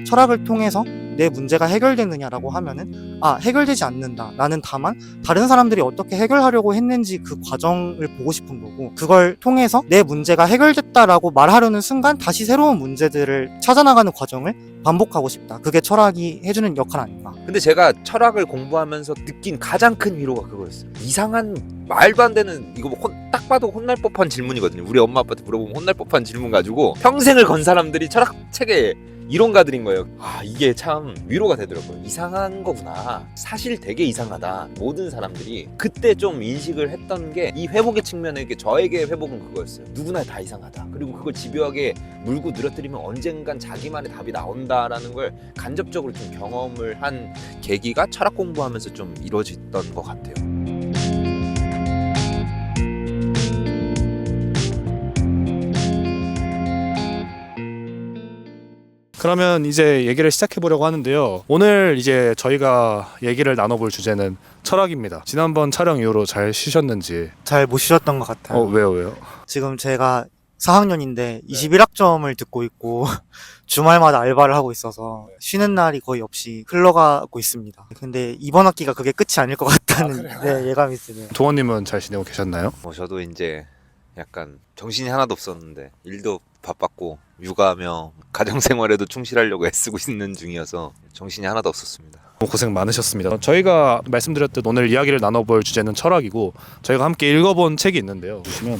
철학을 통해서 내 문제가 해결되느냐라고 하면은 해결되지 않는다. 나는 다만 다른 사람들이 어떻게 해결하려고 했는지 그 과정을 보고 싶은 거고, 그걸 통해서 내 문제가 해결됐다라고 말하려는 순간 다시 새로운 문제들을 찾아나가는 과정을 반복하고 싶다. 그게 철학이 해주는 역할 아닌가. 근데 제가 철학을 공부하면서 느낀 가장 큰 위로가 그거였어요. 이상한 말도 안 되는, 이거 뭐 딱 봐도 혼날 법한 질문이거든요. 우리 엄마 아빠한테 물어보면 혼날 법한 질문 가지고 평생을 건 사람들이 철학책에 이론가들인 거예요. 이게 참 위로가 되더라고요. 이상한 거구나. 사실 되게 이상하다. 모든 사람들이 그때 좀 인식을 했던 게, 이 회복의 측면에 저에게 회복은 그거였어요. 누구나 다 이상하다. 그리고 그걸 집요하게 물고 늘어뜨리면 언젠간 자기만의 답이 나온다라는 걸 간접적으로 좀 경험을 한 계기가 철학 공부하면서 좀 이루어졌던 것 같아요. 그러면 이제 얘기를 시작해 보려고 하는데요. 오늘 이제 저희가 얘기를 나눠볼 주제는 철학입니다. 지난번 촬영 이후로 잘 쉬셨는지. 잘 못 쉬셨던 것 같아요. 왜요? 지금 제가 4학년인데 21학점을 듣고 있고 주말마다 알바를 하고 있어서 쉬는 날이 거의 없이 흘러가고 있습니다. 근데 이번 학기가 그게 끝이 아닐 것 같다는 네, 예감이 드네요. 동원님은 잘 지내고 계셨나요? 저도 이제 약간 정신이 하나도 없었는데 일도 바빴고 육아하며 가정생활에도 충실하려고 애쓰고 있는 중이어서 정신이 하나도 없었습니다. 고생 많으셨습니다. 저희가 말씀드렸듯 오늘 이야기를 나눠볼 주제는 철학이고, 저희가 함께 읽어본 책이 있는데요. 보시면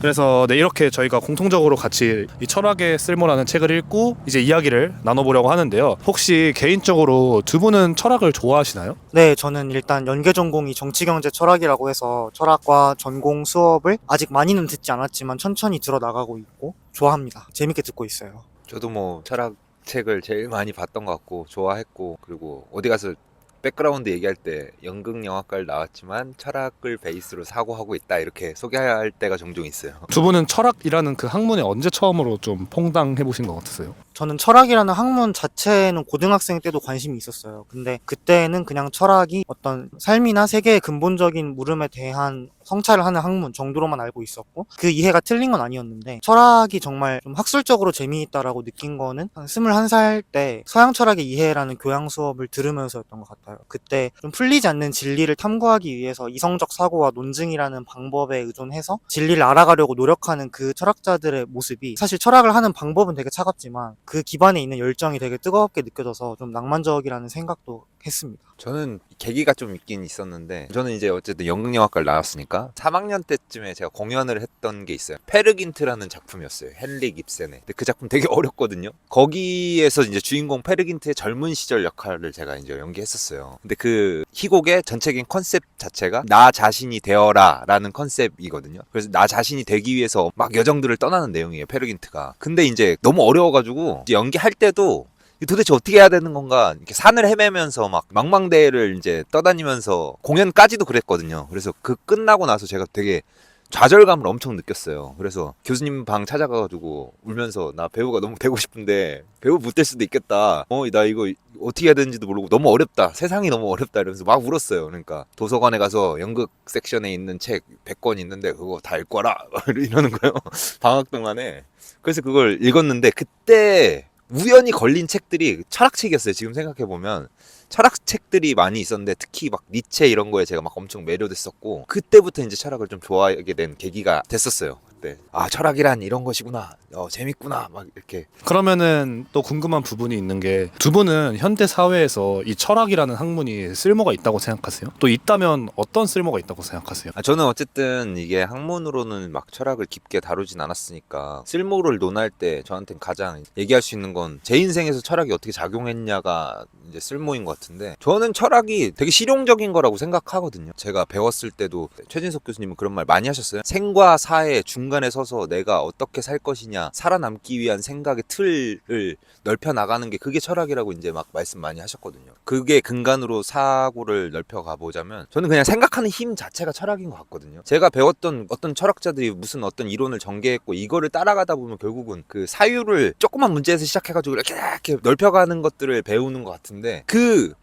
그래서 이렇게 저희가 공통적으로 같이 이 철학의 쓸모라는 책을 읽고 이제 이야기를 나눠보려고 하는데요. 혹시 개인적으로 두 분은 철학을 좋아하시나요? 네, 저는 일단 연계 전공이 정치경제 철학이라고 해서 철학과 전공 수업을 아직 많이는 듣지 않았지만 천천히 들어나가고 있고 좋아합니다. 재밌게 듣고 있어요. 저도 뭐 철학책을 제일 많이 봤던 것 같고 좋아했고, 그리고 어디 가서 백그라운드 얘기할 때 연극영화과를 나왔지만 철학을 베이스로 사고하고 있다 이렇게 소개할 때가 종종 있어요. 두 분은 철학이라는 그 학문에 언제 처음으로 좀 퐁당해 보신 것 같으세요? 저는 철학이라는 학문 자체에는 고등학생 때도 관심이 있었어요. 근데 그때는 그냥 철학이 어떤 삶이나 세계의 근본적인 물음에 대한 성찰을 하는 학문 정도로만 알고 있었고, 그 이해가 틀린 건 아니었는데, 철학이 정말 좀 학술적으로 재미있다라고 느낀 거는 한 21살 때 서양 철학의 이해라는 교양 수업을 들으면서였던 것 같아요. 그때 좀 풀리지 않는 진리를 탐구하기 위해서 이성적 사고와 논증이라는 방법에 의존해서 진리를 알아가려고 노력하는 그 철학자들의 모습이, 사실 철학을 하는 방법은 되게 차갑지만 그 기반에 있는 열정이 되게 뜨겁게 느껴져서 좀 낭만적이라는 생각도 했습니다. 저는 계기가 좀 있긴 있었는데, 저는 이제 어쨌든 연극영화과를 나왔으니까 3학년 때쯤에 제가 공연을 했던 게 있어요. 페르긴트라는 작품이었어요. 헨릭 입센의. 근데 그 작품 되게 어렵거든요. 거기에서 이제 주인공 페르긴트의 젊은 시절 역할을 제가 이제 연기했었어요. 근데 그 희곡의 전체적인 컨셉 자체가 나 자신이 되어라 라는 컨셉이거든요. 그래서 나 자신이 되기 위해서 막 여정들을 떠나는 내용이에요, 페르긴트가. 근데 이제 너무 어려워가지고 연기할 때도 도대체 어떻게 해야 되는 건가, 이렇게 산을 헤매면서 막 망망대해를 이제 떠다니면서, 공연까지도 그랬거든요. 그래서 그 끝나고 나서 제가 되게 좌절감을 엄청 느꼈어요. 그래서 교수님 방 찾아가가지고 울면서, 나 배우가 너무 되고 싶은데 배우 못 될 수도 있겠다. 나 이거 어떻게 해야 되는지도 모르고 너무 어렵다. 세상이 너무 어렵다. 이러면서 막 울었어요. 그러니까 도서관에 가서 연극 섹션에 있는 책 100권 있는데 그거 다 읽거라 이러는 거예요. 방학 동안에. 그래서 그걸 읽었는데, 그때 우연히 걸린 책들이 철학책이었어요. 지금 생각해보면 철학책들이 많이 있었는데, 특히 막 니체 이런 거에 제가 막 엄청 매료됐었고, 그때부터 이제 철학을 좀 좋아하게 된 계기가 됐었어요. 그때 철학이란 이런 것이구나, 재밌구나, 막 이렇게. 그러면은 또 궁금한 부분이 있는 게, 두 분은 현대 사회에서 이 철학이라는 학문이 쓸모가 있다고 생각하세요? 또 있다면 어떤 쓸모가 있다고 생각하세요? 저는 어쨌든 이게 학문으로는 막 철학을 깊게 다루진 않았으니까, 쓸모를 논할 때 저한테는 가장 얘기할 수 있는 건 제 인생에서 철학이 어떻게 작용했냐가 이제 쓸모인 것 같은데, 저는 철학이 되게 실용적인 거라고 생각하거든요. 제가 배웠을 때도 최진석 교수님은 그런 말 많이 하셨어요. 생과 사의 중간에 서서 내가 어떻게 살 것이냐, 살아남기 위한 생각의 틀을 넓혀 나가는 게, 그게 철학이라고 이제 막 말씀 많이 하셨거든요. 그게 근간으로 사고를 넓혀 가보자면, 저는 그냥 생각하는 힘 자체가 철학인 것 같거든요. 제가 배웠던 어떤 철학자들이 무슨 어떤 이론을 전개했고, 이거를 따라가다 보면 결국은 그 사유를 조그만 문제에서 시작해가지고 이렇게 넓혀가는 것들을 배우는 것 같은데, 그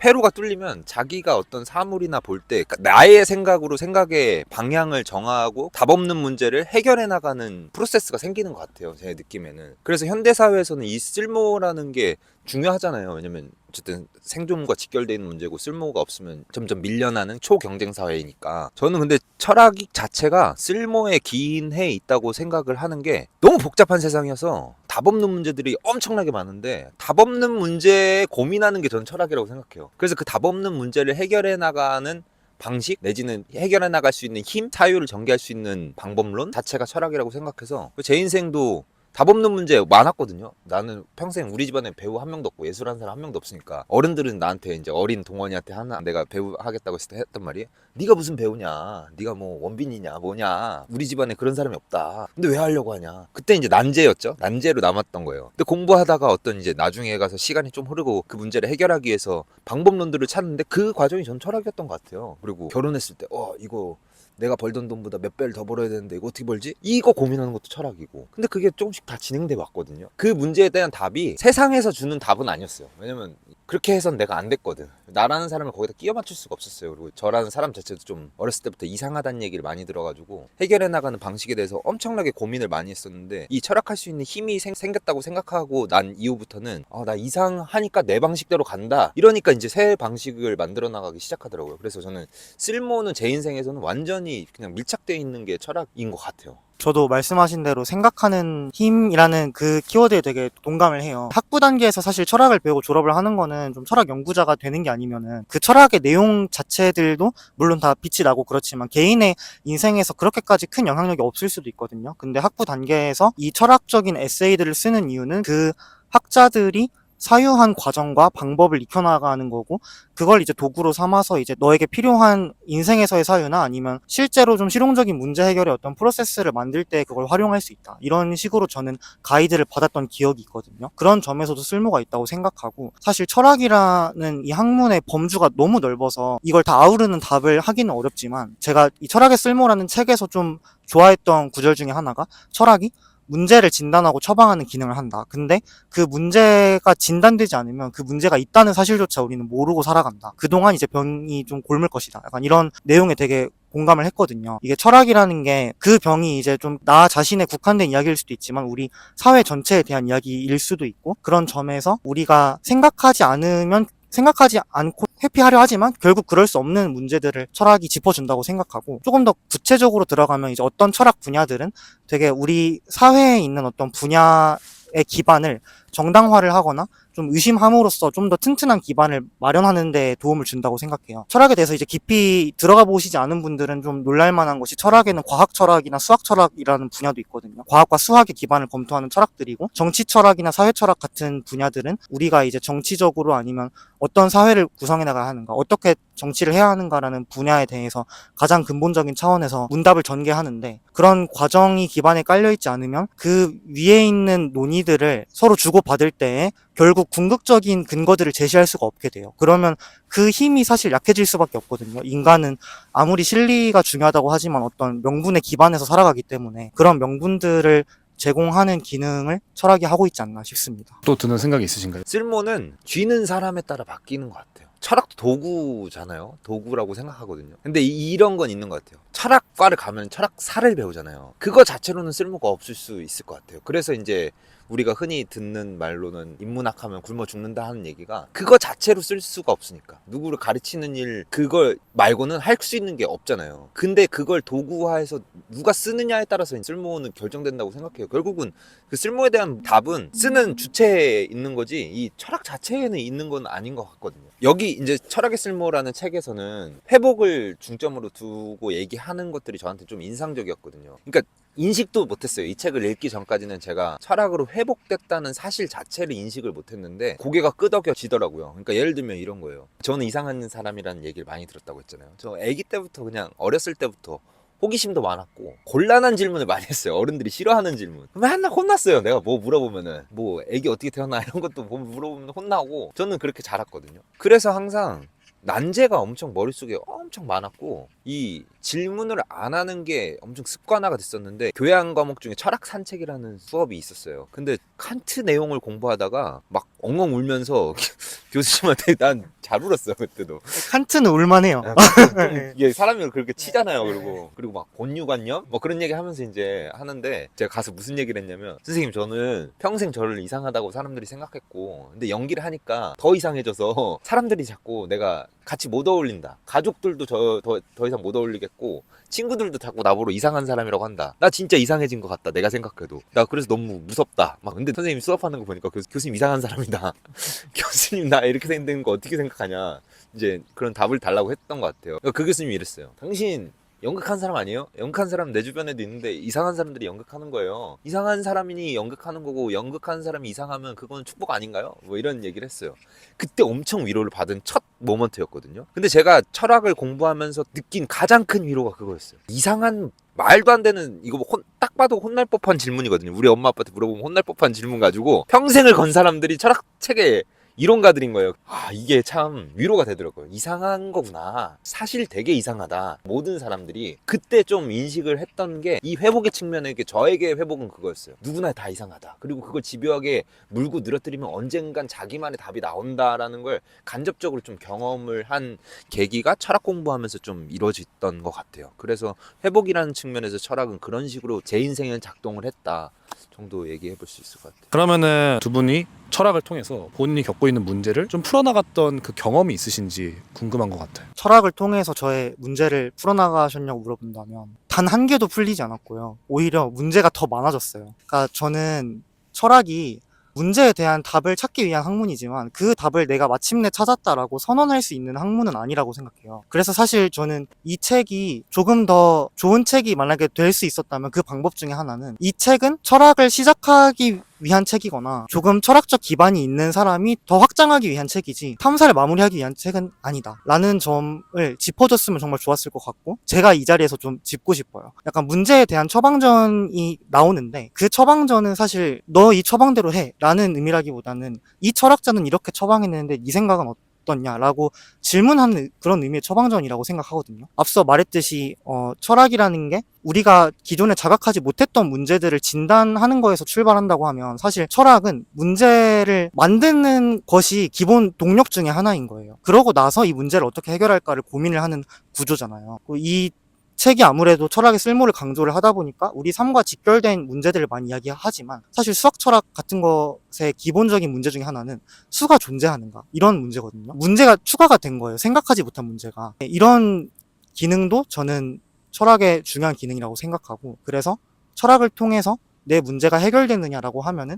회로가 뚫리면 자기가 어떤 사물이나 볼 때 나의 생각으로 생각의 방향을 정하고 답 없는 문제를 해결해 나가는 프로세스가 생기는 것 같아요. 제 느낌에는. 그래서 현대사회에서는 이 쓸모라는 게 중요하잖아요. 왜냐면 어쨌든 생존과 직결되어 있는 문제고 쓸모가 없으면 점점 밀려나는 초경쟁 사회이니까. 저는 근데 철학 자체가 쓸모에 기인해 있다고 생각을 하는 게 너무 복잡한 세상이어서 답 없는 문제들이 엄청나게 많은데 답 없는 문제에 고민하는 게 저는 철학이라고 생각해요. 그래서 그 답 없는 문제를 해결해 나가는 방식 내지는 해결해 나갈 수 있는 힘, 사유를 전개할 수 있는 방법론 자체가 철학이라고 생각해서 제 인생도 답 없는 문제 많았거든요. 나는 평생 우리 집안에 배우 한 명도 없고 예술하는 사람 한 명도 없으니까 어른들은 나한테 이제 어린 동원이한테 하나 내가 배우 하겠다고 했을 때 했단 말이에요. 네가 무슨 배우냐, 네가 뭐 원빈이냐 뭐냐, 우리 집안에 그런 사람이 없다. 근데 왜 하려고 하냐. 그때 이제 난제였죠. 난제로 남았던 거예요. 근데 공부하다가 어떤 이제 나중에 가서 시간이 좀 흐르고 그 문제를 해결하기 위해서 방법론들을 찾는데 그 과정이 전 철학이었던 것 같아요. 그리고 결혼했을 때 이거 내가 벌던 돈보다 몇 배를 더 벌어야 되는데 이거 어떻게 벌지? 이거 고민하는 것도 철학이고. 근데 그게 조금씩 다 진행돼 왔거든요. 그 문제에 대한 답이 세상에서 주는 답은 아니었어요. 왜냐면 그렇게 해선 내가 안 됐거든. 나라는 사람을 거기다 끼워 맞출 수가 없었어요. 그리고 저라는 사람 자체도 좀 어렸을 때부터 이상하다는 얘기를 많이 들어가지고 해결해 나가는 방식에 대해서 엄청나게 고민을 많이 했었는데 이 철학할 수 있는 힘이 생겼다고 생각하고 난 이후부터는 나 이상하니까 내 방식대로 간다. 이러니까 이제 새 방식을 만들어 나가기 시작하더라고요. 그래서 저는 쓸모는 제 인생에서는 완전히 그냥 밀착되어 있는 게 철학인 것 같아요. 저도 말씀하신 대로 생각하는 힘이라는 그 키워드에 되게 동감을 해요. 학부 단계에서 사실 철학을 배우고 졸업을 하는 거는 좀 철학 연구자가 되는 게 아니면은 그 철학의 내용 자체들도 물론 다 빛이 나고 그렇지만 개인의 인생에서 그렇게까지 큰 영향력이 없을 수도 있거든요. 근데 학부 단계에서 이 철학적인 에세이들을 쓰는 이유는 그 학자들이 사유한 과정과 방법을 익혀나가는 거고, 그걸 이제 도구로 삼아서 이제 너에게 필요한 인생에서의 사유나 아니면 실제로 좀 실용적인 문제 해결의 어떤 프로세스를 만들 때 그걸 활용할 수 있다. 이런 식으로 저는 가이드를 받았던 기억이 있거든요. 그런 점에서도 쓸모가 있다고 생각하고, 사실 철학이라는 이 학문의 범주가 너무 넓어서 이걸 다 아우르는 답을 하기는 어렵지만, 제가 이 철학의 쓸모라는 책에서 좀 좋아했던 구절 중에 하나가 철학이 문제를 진단하고 처방하는 기능을 한다. 근데 그 문제가 진단되지 않으면 그 문제가 있다는 사실조차 우리는 모르고 살아간다. 그동안 이제 병이 좀 곪을 것이다. 약간 이런 내용에 되게 공감을 했거든요. 이게 철학이라는 게 그 병이 이제 좀 나 자신에 국한된 이야기일 수도 있지만 우리 사회 전체에 대한 이야기일 수도 있고, 그런 점에서 우리가 생각하지 않고 회피하려 하지만 결국 그럴 수 없는 문제들을 철학이 짚어준다고 생각하고, 조금 더 구체적으로 들어가면 이제 어떤 철학 분야들은 되게 우리 사회에 있는 어떤 분야의 기반을 정당화를 하거나 좀 의심함으로써 좀 더 튼튼한 기반을 마련하는 데 도움을 준다고 생각해요. 철학에 대해서 이제 깊이 들어가 보시지 않은 분들은 좀 놀랄만한 것이, 철학에는 과학 철학이나 수학 철학이라는 분야도 있거든요. 과학과 수학의 기반을 검토하는 철학들이고, 정치 철학이나 사회 철학 같은 분야들은 우리가 이제 정치적으로 아니면 어떤 사회를 구성해 나가야 하는가, 어떻게 정치를 해야 하는가라는 분야에 대해서 가장 근본적인 차원에서 문답을 전개하는데, 그런 과정이 기반에 깔려있지 않으면 그 위에 있는 논의들을 서로 주고받을 때에 결국 궁극적인 근거들을 제시할 수가 없게 돼요. 그러면 그 힘이 사실 약해질 수밖에 없거든요. 인간은 아무리 실리가 중요하다고 하지만 어떤 명분에 기반해서 살아가기 때문에 그런 명분들을 제공하는 기능을 철학이 하고 있지 않나 싶습니다. 또 드는 생각이 있으신가요? 쓸모는 쥐는 사람에 따라 바뀌는 것 같아요. 철학도 도구잖아요. 도구라고 생각하거든요. 근데 이런 건 있는 것 같아요. 철학과를 가면 철학사를 배우잖아요. 그거 자체로는 쓸모가 없을 수 있을 것 같아요. 그래서 이제 우리가 흔히 듣는 말로는 인문학하면 굶어 죽는다 하는 얘기가 그거 자체로 쓸 수가 없으니까. 누구를 가르치는 일 그걸 말고는 할 수 있는 게 없잖아요. 근데 그걸 도구화해서 누가 쓰느냐에 따라서 쓸모는 결정된다고 생각해요. 결국은 그 쓸모에 대한 답은 쓰는 주체에 있는 거지 이 철학 자체에는 있는 건 아닌 것 같거든요. 여기 이제 철학의 쓸모라는 책에서는 회복을 중점으로 두고 얘기하는 것들이 저한테 좀 인상적이었거든요. 그러니까 인식도 못했어요. 이 책을 읽기 전까지는 제가 철학으로 회복됐다는 사실 자체를 인식을 못했는데 고개가 끄덕여지더라고요. 그러니까 예를 들면 이런 거예요. 저는 이상한 사람이라는 얘기를 많이 들었다고 했잖아요. 저 아기 때부터 그냥 어렸을 때부터 호기심도 많았고 곤란한 질문을 많이 했어요. 어른들이 싫어하는 질문. 맨날 혼났어요. 내가 뭐 물어보면은 뭐 애기 어떻게 태어나 이런 것도 물어보면 혼나고, 저는 그렇게 자랐거든요. 그래서 항상 난제가 엄청 머릿속에 엄청 많았고 이 질문을 안 하는 게 엄청 습관화가 됐었는데 교양 과목 중에 철학 산책이라는 수업이 있었어요. 근데 칸트 내용을 공부하다가 막 엉엉 울면서 교수님한테 난 잘 울었어요 그때도. 칸트는 울만해요. 이게 사람이 그렇게 치잖아요. 그리고 막 본유관념 뭐 그런 얘기 하면서 이제 하는데 제가 가서 무슨 얘기를 했냐면 선생님 저는 평생 저를 이상하다고 사람들이 생각했고 근데 연기를 하니까 더 이상해져서 사람들이 자꾸 내가 같이 못 어울린다. 가족들도 더 이상 못 어울리겠고 친구들도 자꾸 나보러 이상한 사람이라고 한다. 나 진짜 이상해진 것 같다. 내가 생각해도. 나 그래서 너무 무섭다. 막 근데 선생님이 수업하는 거 보니까 교수님 이상한 사람이다. 교수님 나 이렇게 생긴 거 어떻게 생각하냐. 이제 그런 답을 달라고 했던 것 같아요. 그러니까 그 교수님이 이랬어요. 당신 연극한 사람 아니에요? 연극한 사람 내 주변에도 있는데 이상한 사람들이 연극하는 거예요. 이상한 사람이니 연극하는 거고 연극하는 사람이 이상하면 그건 축복 아닌가요? 뭐 이런 얘기를 했어요. 그때 엄청 위로를 받은 첫 모먼트였거든요. 근데 제가 철학을 공부하면서 느낀 가장 큰 위로가 그거였어요. 이상한 말도 안 되는 이거 딱 봐도 혼날 법한 질문이거든요. 우리 엄마 아빠한테 물어보면 혼날 법한 질문 가지고 평생을 건 사람들이 철학책에 이론가들인 거예요. 아 이게 참 위로가 되더라고요. 이상한 거구나. 사실 되게 이상하다. 모든 사람들이 그때 좀 인식을 했던 게 이 회복의 측면에 저에게 회복은 그거였어요. 누구나 다 이상하다. 그리고 그걸 집요하게 물고 늘어뜨리면 언젠간 자기만의 답이 나온다라는 걸 간접적으로 좀 경험을 한 계기가 철학 공부하면서 좀 이루어졌던 것 같아요. 그래서 회복이라는 측면에서 철학은 그런 식으로 제 인생에 작동을 했다 정도 얘기해 볼 수 있을 것 같아요. 그러면은 두 분이 철학을 통해서 본인이 겪고 있는 문제를 좀 풀어나갔던 그 경험이 있으신지 궁금한 것 같아요. 철학을 통해서 저의 문제를 풀어나가셨냐고 물어본다면 단 한 개도 풀리지 않았고요. 오히려 문제가 더 많아졌어요. 그러니까 저는 철학이 문제에 대한 답을 찾기 위한 학문이지만 그 답을 내가 마침내 찾았다라고 선언할 수 있는 학문은 아니라고 생각해요. 그래서 사실 저는 이 책이 조금 더 좋은 책이 만약에 될 수 있었다면 그 방법 중에 하나는 이 책은 철학을 시작하기 위한 책이거나 조금 철학적 기반이 있는 사람이 더 확장하기 위한 책이지 탐사를 마무리하기 위한 책은 아니다 라는 점을 짚어줬으면 정말 좋았을 것 같고 제가 이 자리에서 좀 짚고 싶어요. 약간 문제에 대한 처방전이 나오는데 그 처방전은 사실 너 이 처방대로 해 라는 의미라기보다는 이 철학자는 이렇게 처방했는데 네 생각은 어떻냐라고 질문하는 그런 의미의 처방전이라고 생각하거든요. 앞서 말했듯이 철학이라는 게 우리가 기존에 자각하지 못했던 문제들을 진단하는 거에서 출발한다고 하면 사실 철학은 문제를 만드는 것이 기본 동력 중에 하나인 거예요. 그러고 나서 이 문제를 어떻게 해결할까를 고민을 하는 구조잖아요. 이 책이 아무래도 철학의 쓸모를 강조를 하다 보니까 우리 삶과 직결된 문제들을 많이 이야기하지만 사실 수학 철학 같은 것의 기본적인 문제 중에 하나는 수가 존재하는가 이런 문제거든요. 문제가 추가가 된 거예요. 생각하지 못한 문제가. 이런 기능도 저는 철학의 중요한 기능이라고 생각하고 그래서 철학을 통해서 내 문제가 해결되느냐라고 하면은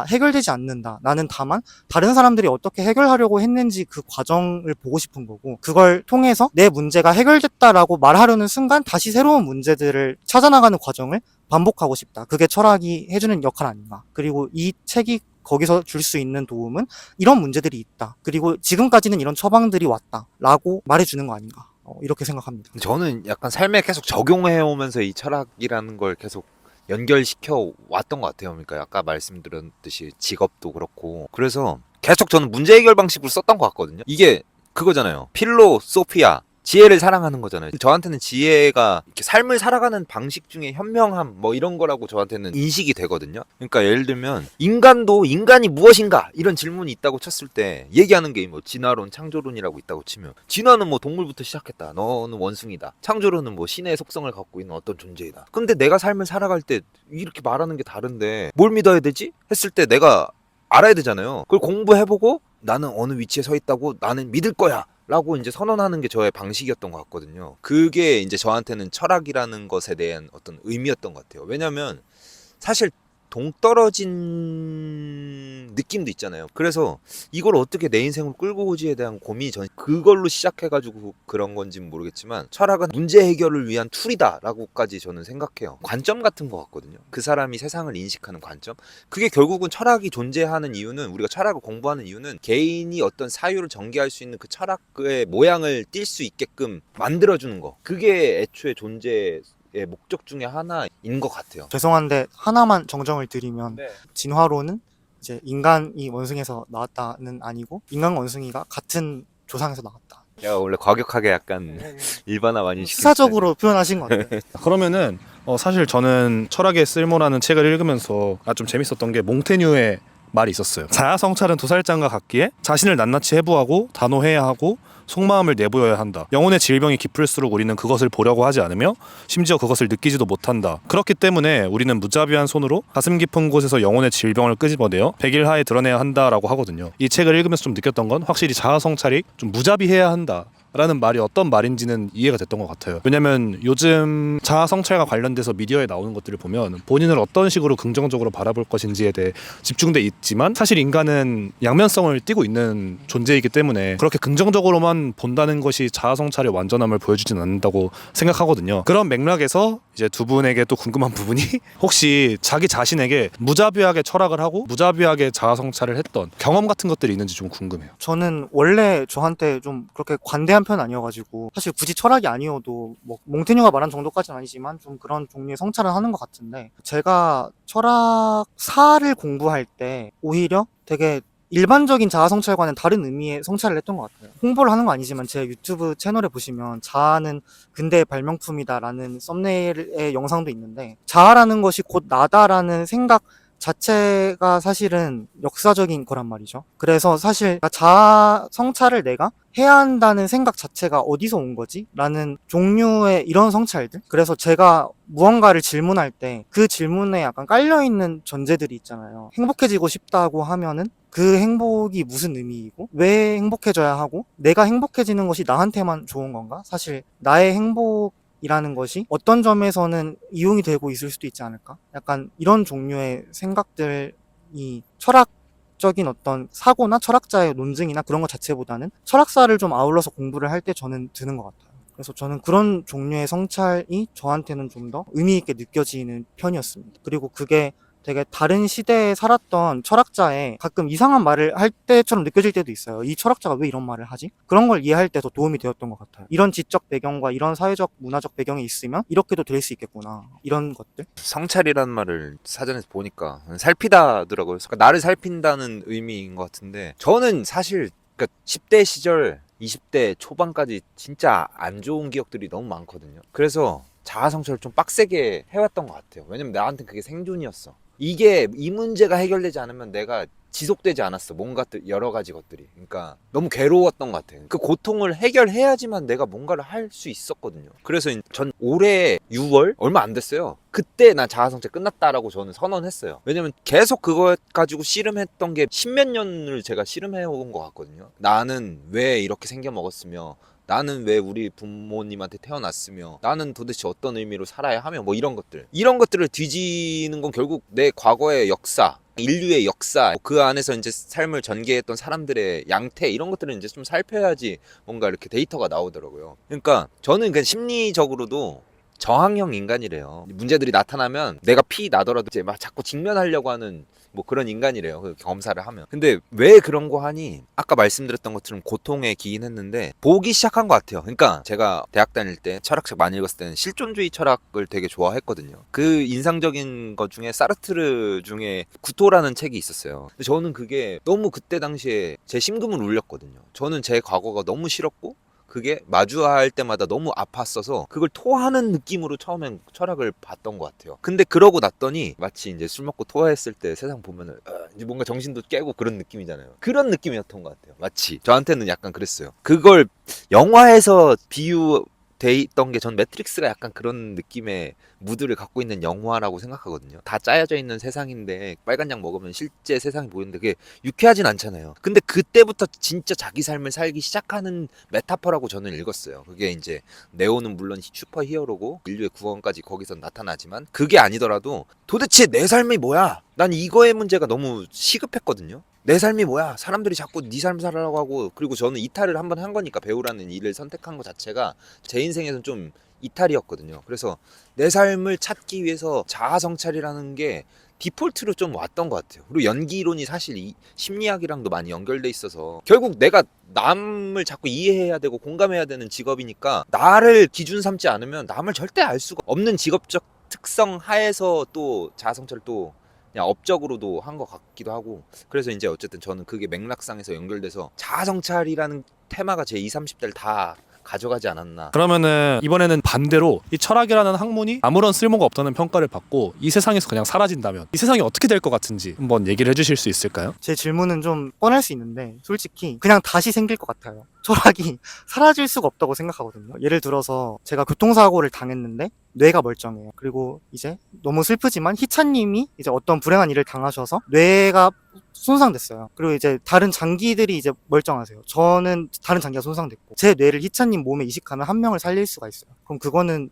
해결되지 않는다. 나는 다만 다른 사람들이 어떻게 해결하려고 했는지 그 과정을 보고 싶은 거고 그걸 통해서 내 문제가 해결됐다라고 말하려는 순간 다시 새로운 문제들을 찾아나가는 과정을 반복하고 싶다. 그게 철학이 해주는 역할 아닌가. 그리고 이 책이 거기서 줄 수 있는 도움은 이런 문제들이 있다. 그리고 지금까지는 이런 처방들이 왔다. 라고 말해주는 거 아닌가. 이렇게 생각합니다. 저는 약간 삶에 계속 적용해 오면서 이 철학이라는 걸 계속 연결시켜 왔던 것 같아요. 그러니까 아까 말씀드렸듯이 직업도 그렇고 그래서 계속 저는 문제 해결 방식으로 썼던 것 같거든요. 이게 그거잖아요. 필로소피아 지혜를 사랑하는 거잖아요. 저한테는 지혜가 이렇게 삶을 살아가는 방식 중에 현명함 뭐 이런 거라고 저한테는 인식이 되거든요. 그러니까 예를 들면 인간이 무엇인가 이런 질문이 있다고 쳤을 때 얘기하는 게 뭐 진화론, 창조론이라고 있다고 치면 진화는 뭐 동물부터 시작했다. 너는 원숭이다. 창조론은 뭐 신의 속성을 갖고 있는 어떤 존재이다. 근데 내가 삶을 살아갈 때 이렇게 말하는 게 다른데 뭘 믿어야 되지? 했을 때 내가 알아야 되잖아요. 그걸 공부해보고 나는 어느 위치에 서 있다고 나는 믿을 거야. 라고 이제 선언하는 게 저의 방식이었던 것 같거든요. 그게 이제 저한테는 철학이라는 것에 대한 어떤 의미였던 것 같아요. 왜냐면 사실 동떨어진 느낌도 있잖아요. 그래서 이걸 어떻게 내 인생을 끌고 오지에 대한 고민이 전 그걸로 시작해가지고 그런 건지는 모르겠지만 철학은 문제 해결을 위한 툴이다 라고까지 저는 생각해요. 관점 같은 것 같거든요. 그 사람이 세상을 인식하는 관점. 그게 결국은 철학이 존재하는 이유는 우리가 철학을 공부하는 이유는 개인이 어떤 사유를 전개할 수 있는 그 철학의 모양을 띌 수 있게끔 만들어주는 거. 그게 애초에 존재 목적 중에 하나인 것 같아요. 죄송한데 하나만 정정을 드리면 네. 진화론은 이제 인간이 원숭이에서 나왔다는 아니고 인간과 원숭이가 같은 조상에서 나왔다. 제가 원래 과격하게 약간 일반화 많이 시키는 수사적으로 표현하신 것 같아요. 그러면은 사실 저는 철학의 쓸모라는 책을 읽으면서 좀 재밌었던 게 몽테뉴의 말이 있었어요. 자아 성찰은 도살장과 같기에 자신을 낱낱이 해부하고 단호해야 하고 속마음을 내보여야 한다. 영혼의 질병이 깊을수록 우리는 그것을 보려고 하지 않으며 심지어 그것을 느끼지도 못한다. 그렇기 때문에 우리는 무자비한 손으로 가슴 깊은 곳에서 영혼의 질병을 끄집어내어 백일하에 드러내야 한다라고 하거든요. 이 책을 읽으면서 좀 느꼈던 건 확실히 자아 성찰이 좀 무자비해야 한다 라는 말이 어떤 말인지는 이해가 됐던 것 같아요. 왜냐면 요즘 자아 성찰과 관련돼서 미디어에 나오는 것들을 보면 본인을 어떤 식으로 긍정적으로 바라볼 것인지에 대해 집중돼 있지만 사실 인간은 양면성을 띠고 있는 존재이기 때문에 그렇게 긍정적으로만 본다는 것이 자아 성찰의 완전함을 보여주진 않는다고 생각하거든요. 그런 맥락에서 이제 두 분에게 또 궁금한 부분이 혹시 자기 자신에게 무자비하게 철학을 하고 무자비하게 자아 성찰을 했던 경험 같은 것들이 있는지 좀 궁금해요. 저는 원래 저한테 좀 그렇게 관대한 편 아니어가지고 사실 굳이 철학이 아니어도 뭐 몽테뉴가 말한 정도까지는 아니지만 좀 그런 종류의 성찰을 하는 것 같은데, 제가 철학사를 공부할 때 오히려 되게 일반적인 자아 성찰과는 다른 의미의 성찰을 했던 것 같아요. 홍보를 하는 거 아니지만 제 유튜브 채널에 보시면 자아는 근대의 발명품이다라는 썸네일의 영상도 있는데, 자아라는 것이 곧 나다라는 생각 자체가 사실은 역사적인 거란 말이죠. 그래서 사실 자아 성찰을 내가 해야 한다는 생각 자체가 어디서 온 거지? 라는 종류의 이런 성찰들. 그래서 제가 무언가를 질문할 때 그 질문에 약간 깔려있는 전제들이 있잖아요. 행복해지고 싶다고 하면은 그 행복이 무슨 의미이고 왜 행복해져야 하고 내가 행복해지는 것이 나한테만 좋은 건가? 사실 나의 행복이라는 것이 어떤 점에서는 이용이 되고 있을 수도 있지 않을까? 약간 이런 종류의 생각들이 철학적인 어떤 사고나 철학자의 논증이나 그런 것 자체보다는 철학사를 좀 아울러서 공부를 할 때 저는 드는 것 같아요. 그래서 저는 그런 종류의 성찰이 저한테는 좀 더 의미 있게 느껴지는 편이었습니다. 그리고 그게 되게 다른 시대에 살았던 철학자의 가끔 이상한 말을 할 때처럼 느껴질 때도 있어요. 이 철학자가 왜 이런 말을 하지? 그런 걸 이해할 때 더 도움이 되었던 것 같아요. 이런 지적 배경과 이런 사회적 문화적 배경이 있으면 이렇게도 될 수 있겠구나, 이런 것들. 성찰이라는 말을 사전에서 보니까 살피다더라고요. 그러니까 나를 살핀다는 의미인 것 같은데, 저는 사실 그러니까 10대 시절 20대 초반까지 진짜 안 좋은 기억들이 너무 많거든요. 그래서 자아 성찰을 좀 빡세게 해왔던 것 같아요. 왜냐면 나한테 그게 생존이었어. 이게 이 문제가 해결되지 않으면 내가 지속되지 않았어. 뭔가 여러 가지 것들이. 그러니까 너무 괴로웠던 것 같아요. 그 고통을 해결해야지만 내가 뭔가를 할 수 있었거든요. 그래서 전 올해 6월 얼마 안 됐어요. 그때 나 자아성찰 끝났다라고 저는 선언했어요. 왜냐면 계속 그거 가지고 씨름했던 게 십몇 년을 제가 씨름해온 것 같거든요. 나는 왜 이렇게 생겨 먹었으며, 나는 왜 우리 부모님한테 태어났으며, 나는 도대체 어떤 의미로 살아야 하며, 뭐 이런 것들을 뒤지는 건 결국 내 과거의 역사, 인류의 역사, 그 안에서 이제 삶을 전개했던 사람들의 양태, 이런 것들은 이제 좀 살펴야지 뭔가 이렇게 데이터가 나오더라고요. 그러니까 저는 그냥 심리적으로도 저항형 인간이래요. 문제들이 나타나면 내가 피 나더라도 이제 막 자꾸 직면하려고 하는 뭐 그런 인간이래요. 그 검사를 하면. 근데 왜 그런 거 하니? 아까 말씀드렸던 것처럼 고통에 기인했는데 보기 시작한 것 같아요. 그러니까 제가 대학 다닐 때 철학책 많이 읽었을 때는 실존주의 철학을 되게 좋아했거든요. 그 인상적인 것 중에 사르트르 중에 구토라는 책이 있었어요. 근데 저는 그게 너무 그때 당시에 제 심금을 울렸거든요. 저는 제 과거가 너무 싫었고 그게 마주할 때마다 너무 아팠어서 그걸 토하는 느낌으로 처음엔 철학을 봤던 것 같아요. 근데 그러고 났더니 마치 이제 술 먹고 토했을 때 세상 보면은 이제 뭔가 정신도 깨고 그런 느낌이잖아요. 그런 느낌이었던 것 같아요. 마치 저한테는 약간 그랬어요. 그걸 영화에서 돼 있던 게 전 매트릭스가 약간 그런 느낌의 무드를 갖고 있는 영화라고 생각하거든요. 다 짜여져 있는 세상인데 빨간 약 먹으면 실제 세상이 보이는데 그게 유쾌하진 않잖아요. 근데 그때부터 진짜 자기 삶을 살기 시작하는 메타포라고 저는 읽었어요. 그게 이제 네오는 물론 슈퍼 히어로고 인류의 구원까지 거기서 나타나지만 그게 아니더라도 도대체 내 삶이 뭐야? 난 이거의 문제가 너무 시급했거든요. 내 삶이 뭐야? 사람들이 자꾸 네 삶 살아라고 하고, 그리고 저는 이탈을 한번 한 거니까 배우라는 일을 선택한 것 자체가 제 인생에서는 좀 이탈이었거든요. 그래서 내 삶을 찾기 위해서 자아 성찰이라는 게 디폴트로 좀 왔던 것 같아요. 그리고 연기론이 사실 이 심리학이랑도 많이 연결돼 있어서 결국 내가 남을 자꾸 이해해야 되고 공감해야 되는 직업이니까 나를 기준 삼지 않으면 남을 절대 알 수가 없는 직업적 특성 하에서 또 자아 성찰을 또 그냥 업적으로도 한 것 같기도 하고 그래서 이제 어쨌든 저는 그게 맥락상에서 연결돼서 자아성찰이라는 테마가 제 20, 30대를 다 가져가지 않았나. 그러면은 이번에는 반대로 이 철학이라는 학문이 아무런 쓸모가 없다는 평가를 받고 이 세상에서 그냥 사라진다면 이 세상이 어떻게 될 것 같은지 한번 얘기를 해주실 수 있을까요? 제 질문은 좀 뻔할 수 있는데 솔직히 그냥 다시 생길 것 같아요. 철학이 사라질 수가 없다고 생각하거든요. 예를 들어서 제가 교통사고를 당했는데 뇌가 멀쩡해요. 그리고 이제 너무 슬프지만 희찬님이 이제 어떤 불행한 일을 당하셔서 뇌가 손상됐어요. 그리고 이제 다른 장기들이 이제 멀쩡하세요. 저는 다른 장기가 손상됐고 제 뇌를 희찬님 몸에 이식하면 한 명을 살릴 수가 있어요. 그럼 그거는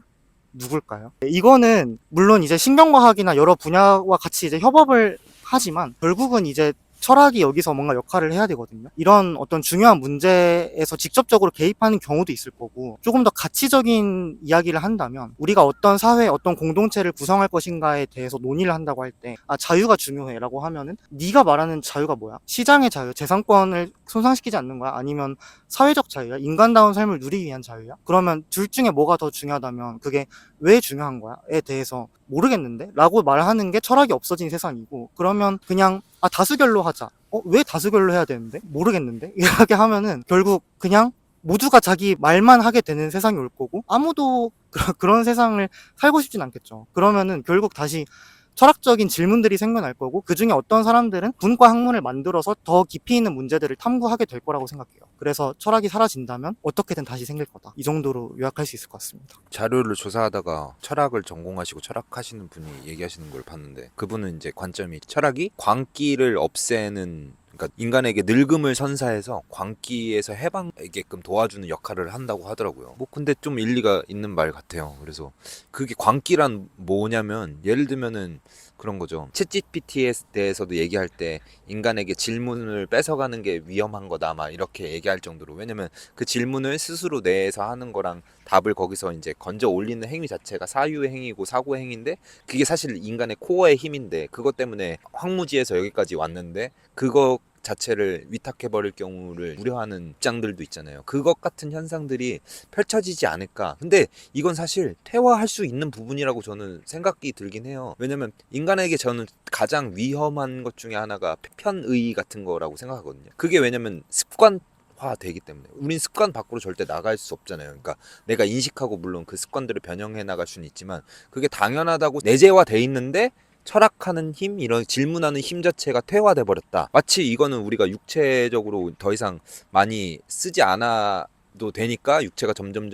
누굴까요? 이거는 물론 이제 신경과학이나 여러 분야와 같이 이제 협업을 하지만 결국은 이제 철학이 여기서 뭔가 역할을 해야 되거든요. 이런 어떤 중요한 문제에서 직접적으로 개입하는 경우도 있을 거고 조금 더 가치적인 이야기를 한다면 우리가 어떤 사회, 어떤 공동체를 구성할 것인가에 대해서 논의를 한다고 할 때 자유가 중요해라고 하면은 네가 말하는 자유가 뭐야? 시장의 자유, 재산권을 손상시키지 않는 거야? 아니면 사회적 자유야? 인간다운 삶을 누리기 위한 자유야? 그러면 둘 중에 뭐가 더 중요하다면 그게 왜 중요한 거야?에 대해서 모르겠는데? 라고 말하는 게 철학이 없어진 세상이고 그러면 그냥 다수결로 하자. 왜 다수결로 해야 되는데? 모르겠는데? 이렇게 하면은 결국 그냥 모두가 자기 말만 하게 되는 세상이 올 거고 아무도 그런 세상을 살고 싶진 않겠죠. 그러면은 결국 다시 철학적인 질문들이 생겨날 거고 그 중에 어떤 사람들은 분과 학문을 만들어서 더 깊이 있는 문제들을 탐구하게 될 거라고 생각해요. 그래서 철학이 사라진다면 어떻게든 다시 생길 거다. 이 정도로 요약할 수 있을 것 같습니다. 자료를 조사하다가 철학을 전공하시고 철학하시는 분이 얘기하시는 걸 봤는데 그분은 이제 관점이 철학이 광기를 없애는 그러니까 인간에게 늙음을 선사해서 광기에서 해방하게끔 도와주는 역할을 한다고 하더라고요. 뭐 근데 좀 일리가 있는 말 같아요. 그래서 그게 광기란 뭐냐면 예를 들면은 그런 거죠. 챗GPT에 대해서도 얘기할 때 인간에게 질문을 뺏어가는 게 위험한 거다 막 이렇게 얘기할 정도로 왜냐면 그 질문을 스스로 내에서 하는 거랑 답을 거기서 이제 건져 올리는 행위 자체가 사유의 행위고 사고의 행위인데 그게 사실 인간의 코어의 힘인데 그것 때문에 황무지에서 여기까지 왔는데 그거 자체를 위탁해버릴 경우를 우려하는 입장들도 있잖아요. 그것 같은 현상들이 펼쳐지지 않을까. 근데 이건 사실 퇴화할 수 있는 부분이라고 저는 생각이 들긴 해요. 왜냐면 인간에게 저는 가장 위험한 것 중에 하나가 편의 같은 거라고 생각하거든요. 그게 왜냐면 습관화 되기 때문에 우린 습관 밖으로 절대 나갈 수 없잖아요. 그러니까 내가 인식하고 물론 그 습관들을 변형해 나갈 수는 있지만 그게 당연하다고 내재화돼 있는데 철학하는 힘, 이런 질문하는 힘 자체가 퇴화돼 버렸다. 마치 이거는 우리가 육체적으로 더 이상 많이 쓰지 않아도 되니까 육체가 점점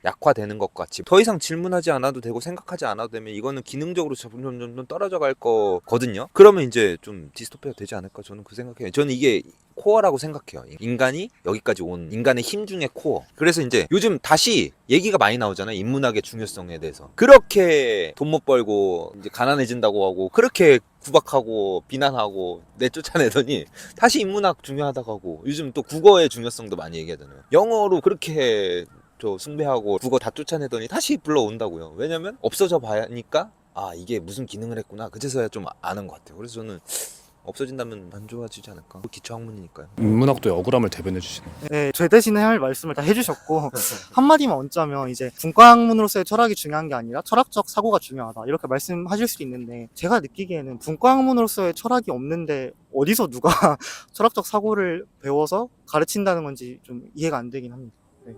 약화되는 것 같이 더 이상 질문하지 않아도 되고 생각하지 않아도 되면 이거는 기능적으로 점점 떨어져 갈 거거든요. 그러면 이제 좀 디스토피아가 되지 않을까 저는 그 생각해요. 저는 이게 코어라고 생각해요. 인간이 여기까지 온 인간의 힘 중에 코어. 그래서 이제 요즘 다시 얘기가 많이 나오잖아요. 인문학의 중요성에 대해서. 그렇게 돈 못 벌고 이제 가난해진다고 하고 그렇게 구박하고 비난하고 내쫓아내더니 다시 인문학 중요하다고 하고 요즘 또 국어의 중요성도 많이 얘기하잖아요. 영어로 그렇게 숭배하고 국어 다 쫓아내더니 다시 불러온다고요. 왜냐면 없어져 봐야니까 이게 무슨 기능을 했구나. 그제서야 좀 아는 것 같아요. 그래서 저는 없어진다면 안 좋아지지 않을까. 기초학문이니까요. 인문학도 억울함을 대변해 주시네요. 네, 제 대신에 할 말씀을 다 해주셨고 한마디만 얹자면 이제 분과학문으로서의 철학이 중요한 게 아니라 철학적 사고가 중요하다 이렇게 말씀하실 수도 있는데 제가 느끼기에는 분과학문으로서의 철학이 없는데 어디서 누가 철학적 사고를 배워서 가르친다는 건지 좀 이해가 안 되긴 합니다. 네.